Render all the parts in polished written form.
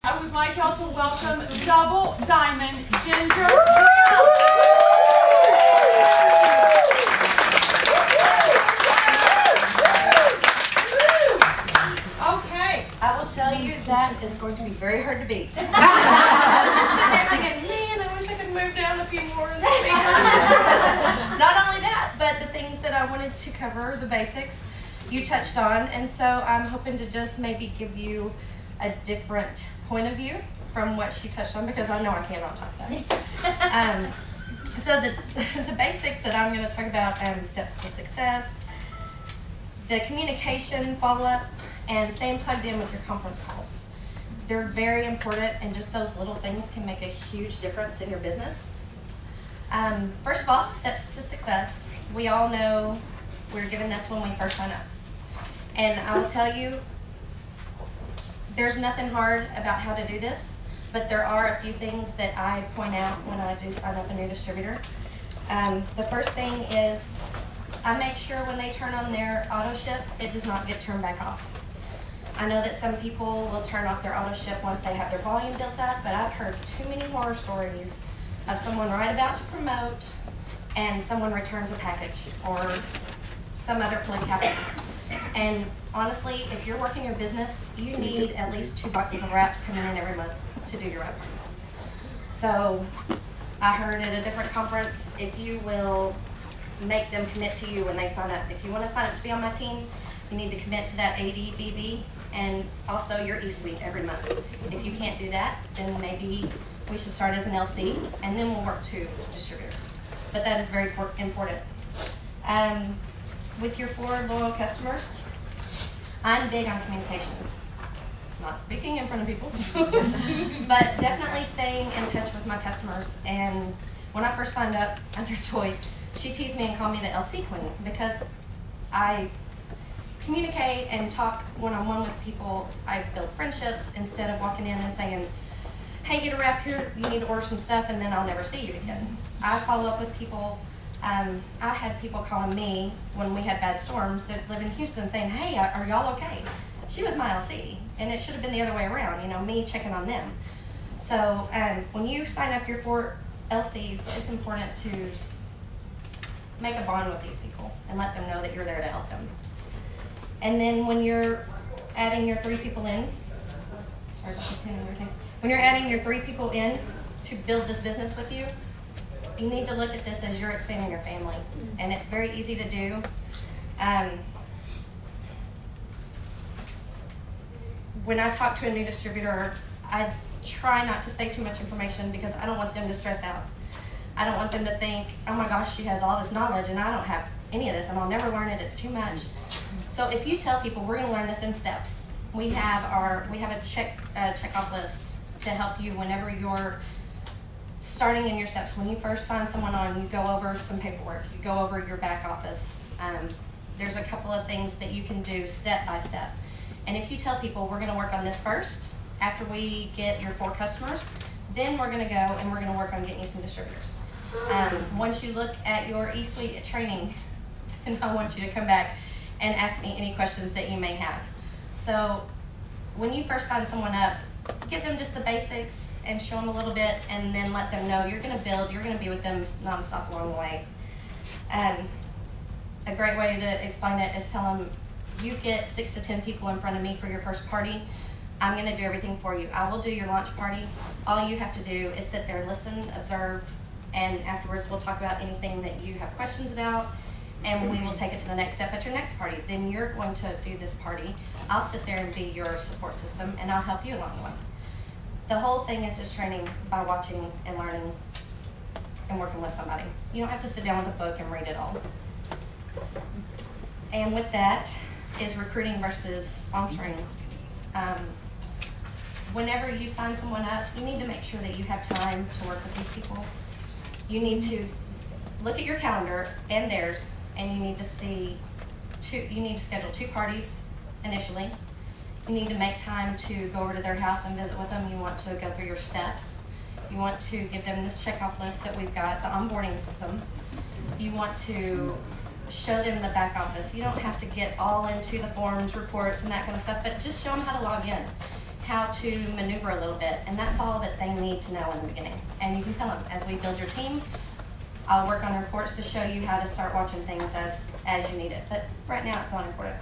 I would like y'all to welcome Double Diamond Ginger Grimm. Okay. I will tell you that is going to be very hard to beat. I was just sitting there thinking, man, I wish I could move down a few more in the speakers. Not only that, but the things that I wanted to cover, the basics, you touched on, and so I'm hoping to just maybe give you a different point of view from what she touched on, because I know I cannot talk that. So the basics that I'm going to talk about, steps to success, the communication, follow-up, and staying plugged in with your conference calls. They're very important, and just those little things can make a huge difference in your business. First of all, steps to success. We all know we're given this when we first sign up. And I will tell you, there's nothing hard about how to do this, but there are a few things that I point out when I do sign up a new distributor. The first thing is I make sure when they turn on their auto ship, it does not get turned back off. I know that some people will turn off their auto ship once they have their volume built up, but I've heard too many horror stories of someone right about to promote and someone returns a package or some other fluke happens. And honestly, if you're working your business, you need at least 2 boxes of wraps coming in every month to do your openings. So I heard at a different conference, if you will make them commit to you when they sign up. If you want to sign up to be on my team, you need to commit to that AD, BB, and also your E-suite every month. If you can't do that, then maybe we should start as an LC, and then we'll work to distributor. But that is very important. With your 4 loyal customers, I'm big on communication. Not speaking in front of people, but definitely staying in touch with my customers. And when I first signed up under Joy, she teased me and called me the LC Queen because I communicate and talk one-on-one with people. I build friendships instead of walking in and saying, hey, get a wrap here, you need to order some stuff, and then I'll never see you again. I follow up with people. I had people calling me when we had bad storms that live in Houston saying, hey, are y'all okay? She was my LC, and it should have been the other way around, you know, me checking on them. So when you sign up your 4 LCs, it's important to make a bond with these people and let them know that you're there to help them. And then when you're adding your 3 people in, sorry about the pen and everything. When you're adding your 3 people in to build this business with you, you need to look at this as you're expanding your family, and it's very easy to do. When I talk to a new distributor, I try not to say too much information because I don't want them to stress out. I don't want them to think, oh my gosh, she has all this knowledge and I don't have any of this and I'll never learn it, it's too much. So if you tell people we're going to learn this in steps, we have a check-off list to help you whenever you're starting in your steps. When you first sign someone on, you go over some paperwork, you go over your back office. There's a couple of things that you can do step by step. And if you tell people we're going to work on this first, after we get your 4 customers, then we're going to go and we're going to work on getting you some distributors. Once you look at your E-suite training, then I want you to come back and ask me any questions that you may have. So when you first sign someone up, give them just the basics and show them a little bit, and then let them know you're going to build, you're going to be with them nonstop along the way. A great way to explain it is tell them, you get 6 to 10 people in front of me for your first party. I'm going to do everything for you. I will do your launch party. All you have to do is sit there, listen, observe, and afterwards we'll talk about anything that you have questions about, and we will take it to the next step at your next party. Then you're going to do this party. I'll sit there and be your support system, and I'll help you along the way. The whole thing is just training by watching and learning and working with somebody. You don't have to sit down with a book and read it all. And with that is recruiting versus sponsoring. Whenever you sign someone up, you need to make sure that you have time to work with these people. You need to look at your calendar and theirs, and you need to schedule 2 parties initially. You need to make time to go over to their house and visit with them. You want to go through your steps. You want to give them this checkoff list that we've got, the onboarding system. You want to show them the back office. You don't have to get all into the forms, reports, and that kind of stuff, but just show them how to log in. how to maneuver a little bit, and that's all that they need to know in the beginning. And you can tell them, as we build your team, I'll work on reports to show you how to start watching things as you need it. But right now, it's not important.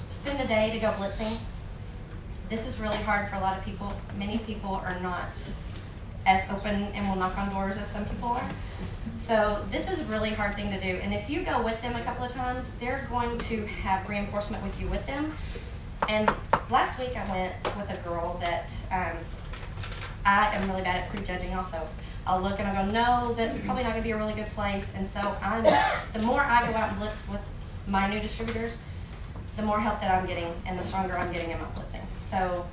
Spend a day to go blitzing. This is really hard for a lot of people. Many people are not as open and will knock on doors as some people are. So this is a really hard thing to do. And if you go with them a couple of times, they're going to have reinforcement with you with them. And last week I went with a girl that I am really bad at prejudging also. I'll look and I'll go, no, that's probably not going to be a really good place. And so the more I go out and blitz with my new distributors, the more help that I'm getting and the stronger I'm getting in my blitzing. So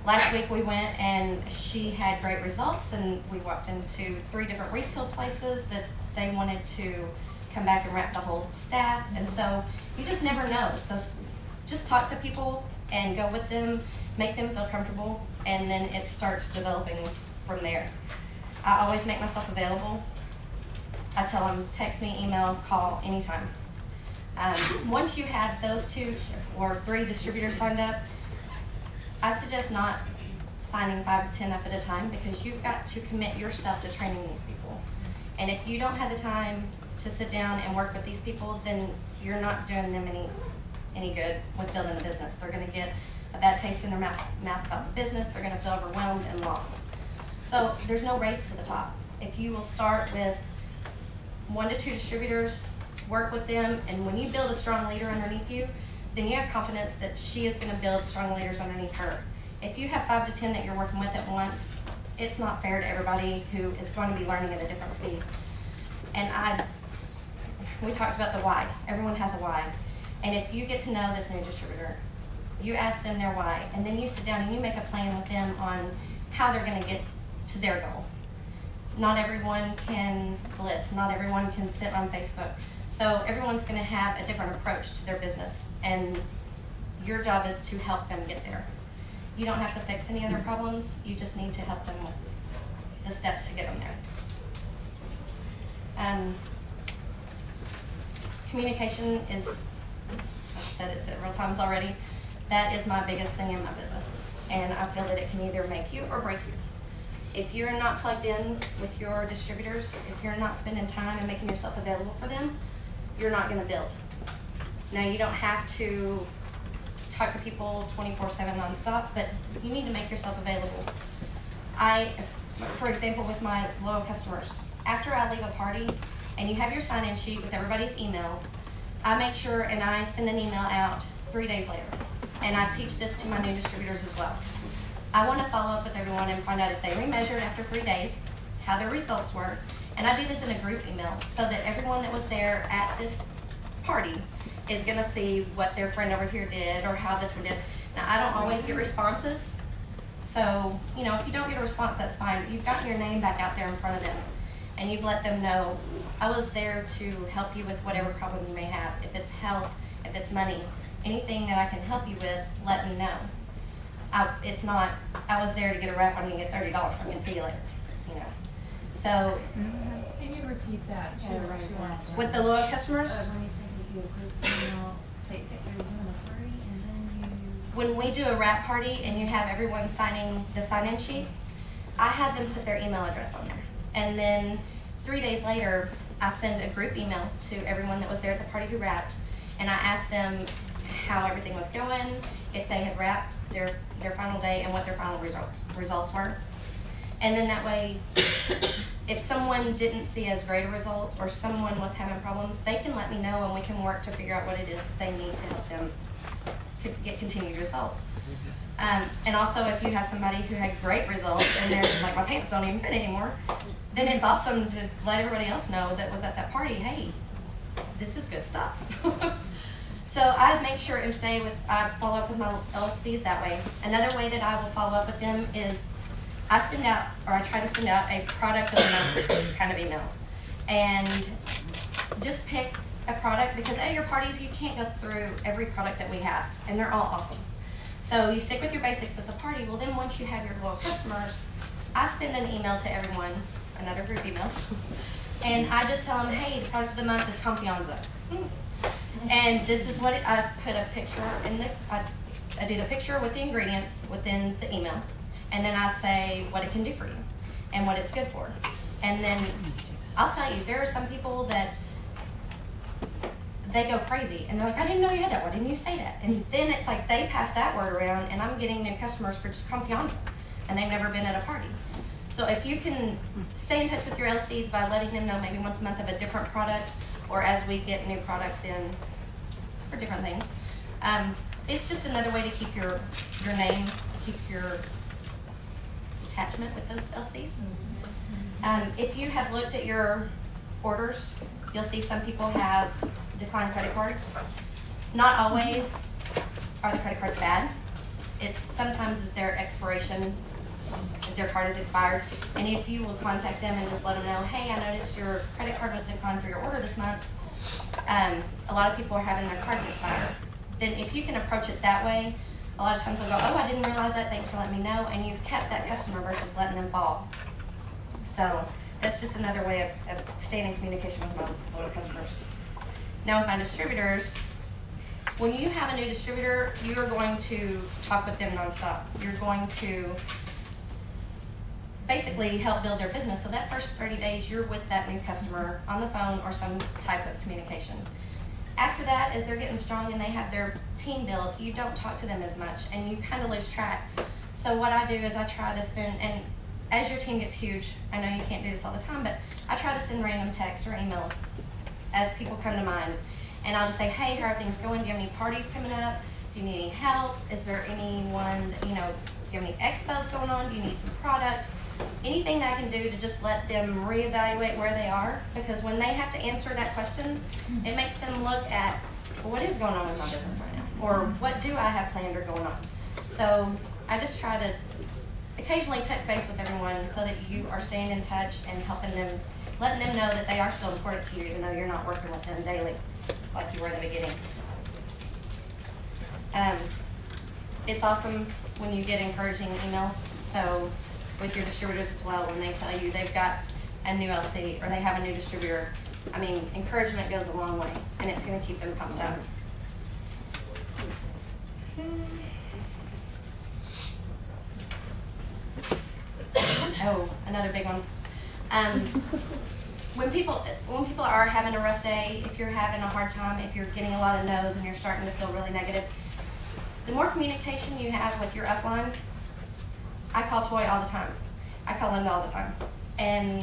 last week we went and she had great results, and we walked into 3 different retail places that they wanted to come back and wrap the whole staff. And so you just never know. So just talk to people and go with them, make them feel comfortable, and then it starts developing from there. I always make myself available. I tell them, text me, email, call, anytime. Once you have those 2 or 3 distributors signed up, I suggest not signing 5 to 10 up at a time, because you've got to commit yourself to training these people. And if you don't have the time to sit down and work with these people, then you're not doing them any good with building a business. They're going to get a bad taste in their mouth about the business. They're going to feel overwhelmed and lost. So there's no race to the top. If you will start with 1 to 2 distributors, work with them, and when you build a strong leader underneath you, then you have confidence that she is going to build strong leaders underneath her. If you have 5 to 10 that you're working with at once, it's not fair to everybody who is going to be learning at a different speed. And we talked about the why. Everyone has a why. And if you get to know this new distributor, you ask them their why, and then you sit down and you make a plan with them on how they're going to get to their goal. Not everyone can blitz. Not everyone can sit on Facebook. So everyone's going to have a different approach to their business, and your job is to help them get there. You don't have to fix any other problems. You just need to help them with the steps to get them there. Communication is, I've said it several times already, that is my biggest thing in my business, and I feel that it can either make you or break you. If you're not plugged in with your distributors, if you're not spending time and making yourself available for them, you're not going to build. Now, you don't have to talk to people 24/7 nonstop, but you need to make yourself available. For example, with my loyal customers, after I leave a party and you have your sign-in sheet with everybody's email, I make sure and I send an email out 3 days later. And I teach this to my new distributors as well. I want to follow up with everyone and find out if they remeasured after 3 days, how their results were. And I do this in a group email so that everyone that was there at this party is going to see what their friend over here did or how this one did. Now, I don't always get responses. So, you know, if you don't get a response, that's fine. You've gotten your name back out there in front of them, and you've let them know, I was there to help you with whatever problem you may have. If it's health, if it's money, anything that I can help you with, let me know. It's not, I was there to get a wrap on you and get $30 from you, see you later, you know. So, Can you repeat that? with the loyal customers, When you said you do a group email, say you're doing a party, and then when we do a wrap party and you have everyone signing the sign-in sheet, I have them put their email address on there. And then 3 days later, I send a group email to everyone that was there at the party who wrapped, and I ask them how everything was going, if they had wrapped their final day, and what their final results were. And then that way, if someone didn't see as great a results or someone was having problems, they can let me know and we can work to figure out what it is that they need to help them get continued results. And also, if you have somebody who had great results and they're just like, my pants don't even fit anymore, then it's awesome to let everybody else know that was at that party, hey, this is good stuff. So I make sure and I follow up with my LLCs that way. Another way that I will follow up with them is I try to send out a product of the month kind of email. And just pick a product, because at your parties you can't go through every product that we have, and they're all awesome. So you stick with your basics at the party. Well, then once you have your loyal customers, I send an email to everyone, another group email, and I just tell them, hey, the product of the month is Confianza. And this is what I put a picture in I I did a picture with the ingredients within the email, and then I say what it can do for you and what it's good for. And then I'll tell you, there are some people that they go crazy and they're like, I didn't know you had that. Why didn't you say that? And then it's like they pass that word around, and I'm getting new customers for just confianza, and they've never been at a party. So if you can stay in touch with your LCs by letting them know maybe once a month of a different product, or as we get new products in for different things, it's just another way to keep your name, keep your attachment with those LCs. If you have looked at your orders, you'll see some people have declined credit cards. Not always are the credit cards bad. It's sometimes is their expiration, if their card is expired. And if you will contact them and just let them know, hey, I noticed your credit card was declined for your order this month. A lot of people are having their cards expire. Then if you can approach it that way, a lot of times they'll go, oh, I didn't realize that, thanks for letting me know, and you've kept that customer versus letting them fall. So that's just another way of staying in communication with my loyal customers. Now with my distributors, when you have a new distributor, you are going to talk with them nonstop. You're going to basically help build their business. So that first 30 days, you're with that new customer on the phone or some type of communication. After that, as they're getting strong and they have their team built, you don't talk to them as much and you kind of lose track. So what I do is I try to send, and as your team gets huge, I know you can't do this all the time, but I try to send random texts or emails as people come to mind. And I'll just say, hey, how are things going? Do you have any parties coming up? Do you need any help? Is there anyone, do you have any expos going on? Do you need some product? Anything that I can do to just let them reevaluate where they are, because when they have to answer that question, it makes them look at, well, what is going on in my business right now? Or what do I have planned or going on? So I just try to occasionally touch base with everyone so that you are staying in touch and helping them, letting them know that they are still important to you even though you're not working with them daily like you were in the beginning. It's awesome when you get encouraging emails. So with your distributors as well, when they tell you they've got a new LC or they have a new distributor, I mean, encouragement goes a long way, and it's going to keep them pumped up. Oh, another big one. When people are having a rough day, if you're having a hard time, if you're getting a lot of no's and you're starting to feel really negative, the more communication you have with your upline, I call Toy all the time. I call Linda all the time. And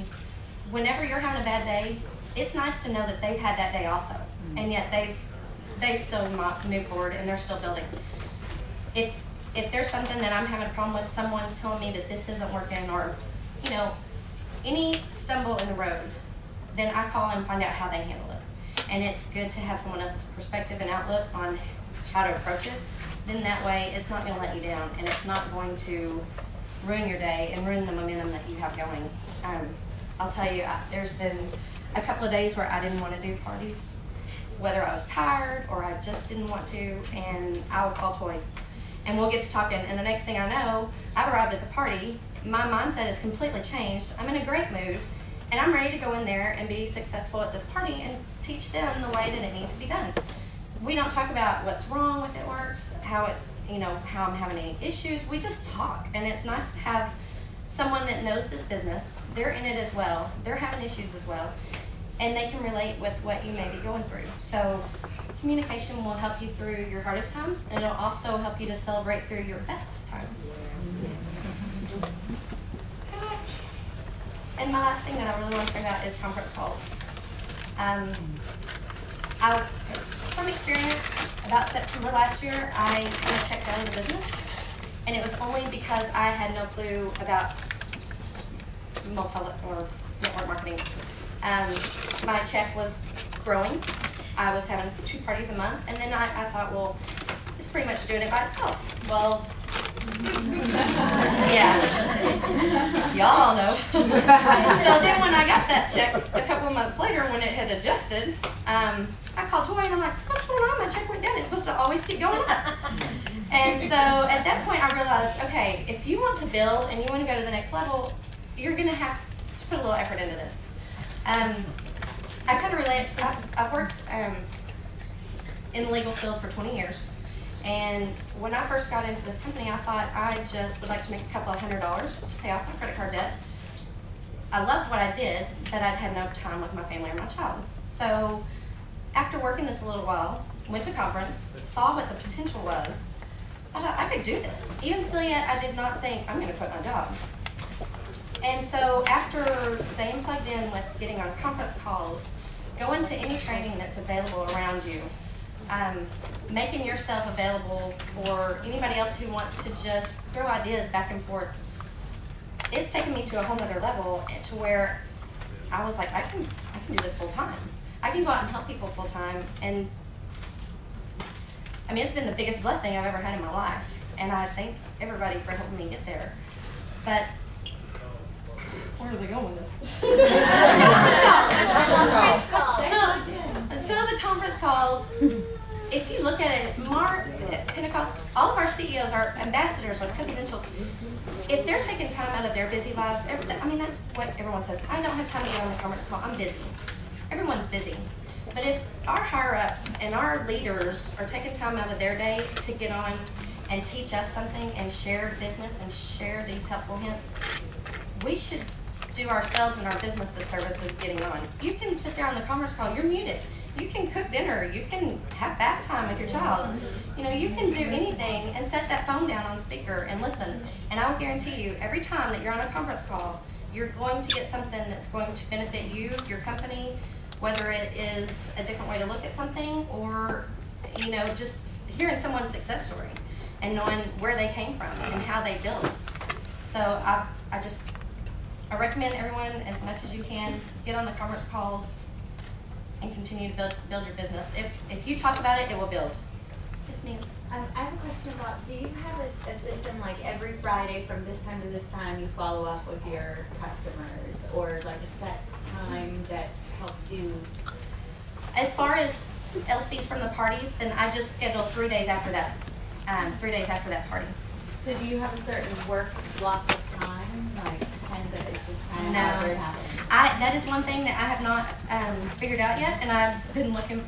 whenever you're having a bad day, it's nice to know that they've had that day also. And yet they've still moved forward and they're still building. If there's something that I'm having a problem with, someone's telling me that this isn't working, or any stumble in the road, then I call and find out how they handle it. And it's good to have someone else's perspective and outlook on how to approach it. Then that way it's not going to let you down, and it's not going to ruin your day and ruin the momentum that you have going. I'll tell you, there's been a couple of days where I didn't want to do parties, whether I was tired or I just didn't want to, and I would call Toy. And we'll get to talking, and the next thing I know, I've arrived at the party, my mindset is completely changed, I'm in a great mood, and I'm ready to go in there and be successful at this party and teach them the way that it needs to be done. We don't talk about what's wrong with it works, how it's, how I'm having any issues. We just talk, and it's nice to have someone that knows this business. They're in it as well. They're having issues as well, and they can relate with what you may be going through. So communication will help you through your hardest times, and it'll also help you to celebrate through your bestest times. And my last thing that I really want to talk about is conference calls. From experience, about September last year, I kind of checked out of the business, and it was only because I had no clue about network marketing. My check was growing. I was having 2 parties a month, and then I thought, well, it's pretty much doing it by itself. Well, yeah, y'all all know. So then when I got that check a couple of months later, when it had adjusted, I called Toy and I'm like, what's going on? My check went down. It's supposed to always keep going up. And so at that point I realized, okay, if you want to build and you want to go to the next level, you're going to have to put a little effort into this. I kind of relate. I've worked in the legal field for 20 years. And when I first got into this company, I thought I just would like to make a couple of $100 to pay off my credit card debt. I loved what I did, but I'd had no time with my family or my child. So after working this a little while, went to conference, saw what the potential was, thought I could do this. Even still yet, I did not think I'm going to quit my job. And so after staying plugged in with getting on conference calls, going to any training that's available around you, making yourself available for anybody else who wants to just throw ideas back and forth, it's taken me to a whole other level to where I was like, I can do this full time. I can go out and help people full time. And I mean, it's been the biggest blessing I've ever had in my life. And I thank everybody for helping me get there. But where are they going with this? So the conference calls, if you look at it, Mark, Pentecost, all of our CEOs, our ambassadors, our presidentials, if they're taking time out of their busy lives, I mean, that's what everyone says. I don't have time to get on the conference call. I'm busy. Everyone's busy. But if our higher-ups and our leaders are taking time out of their day to get on and teach us something and share business and share these helpful hints, we should do ourselves and our business the service is getting on. You can sit there on the conference call, you're muted. You can cook dinner, you can have bath time with your child. You know, you can do anything and set that phone down on speaker and listen. And I will guarantee you, every time that you're on a conference call, you're going to get something that's going to benefit you, your company, whether it is a different way to look at something or, you know, just hearing someone's success story and knowing where they came from and how they built. So I recommend everyone, as much as you can, get on the conference calls and continue to build your business. If you talk about it, it will build. Yes, ma'am. I have a question about, do you have a system like every Friday from this time to this time you follow up with your customers, or like a set time that helps you? As far as LCs from the parties, then I just schedule 3 days after that. 3 days after that party. So do you have a certain work block of time, like kind of it's just kind of No. however it happens? That is one thing that I have not figured out yet, and I've been looking.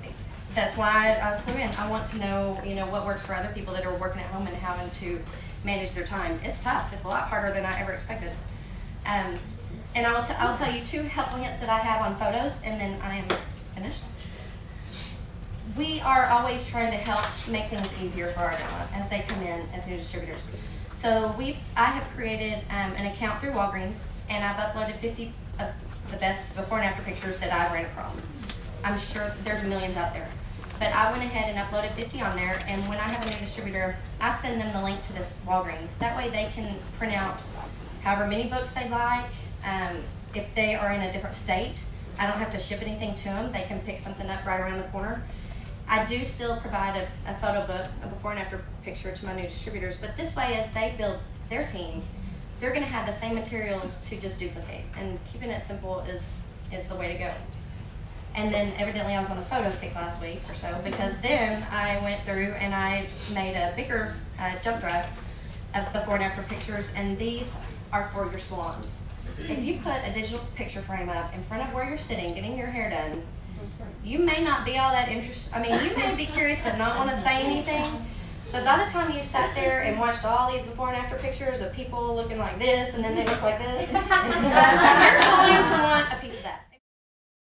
That's why I flew in. I want to know, you know, what works for other people that are working at home and having to manage their time. It's tough. It's a lot harder than I ever expected. And I'll tell you 2 helpful hints that I have on photos, and then I am finished. We are always trying to help make things easier for our demo as they come in as new distributors. So I have created an account through Walgreens, and I've uploaded 50 of the best before and after pictures that I've ran across. I'm sure there's millions out there. But I went ahead and uploaded 50 on there, and when I have a new distributor, I send them the link to this Walgreens. That way they can print out however many books they like. If they are in a different state, I don't have to ship anything to them. They can pick something up right around the corner. I do still provide a photo book, a before and after picture to my new distributors, but this way as they build their team, they're going to have the same materials to just duplicate, and keeping it simple is the way to go. And then evidently I was on a photo pick last week or so, because then I went through and I made a bigger jump drive of before and after pictures, and these are for your salons. If you put a digital picture frame up in front of where you're sitting, getting your hair done, you may not be all that interested. I mean, you may be curious but not want to say anything. But by the time you sat there and watched all these before and after pictures of people looking like this and then they look like this, you're going to want a piece